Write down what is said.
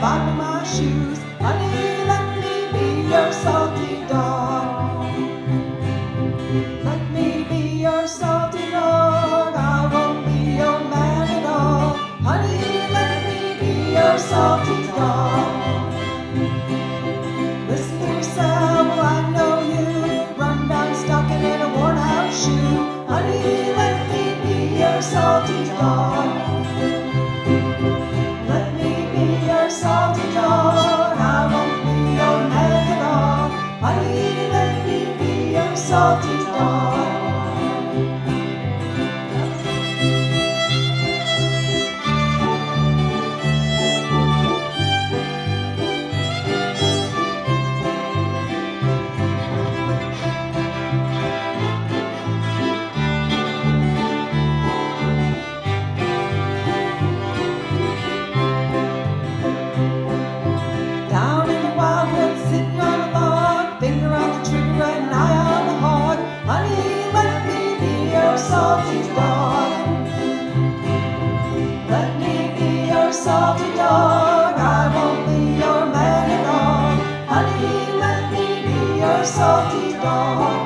bottom of my shoes. Honey, let me be your salty dog. Let me be your salty dog. I won't be your man at all. Honey, let me be your salty dog. Listen to yourself, well, I know you. Run down stocking in a worn out shoe. Honey, let me be your salty dog. Let me be your salty dog. I won't be your man at all. Honey, let me be your salty dog. Down in the wildwood, sitting on a log, finger on the trigger and eye on the hog. Honey, let me be your salty dog. Let me be your salty dog. I won't be your man at all. Honey, let me be your salty dog.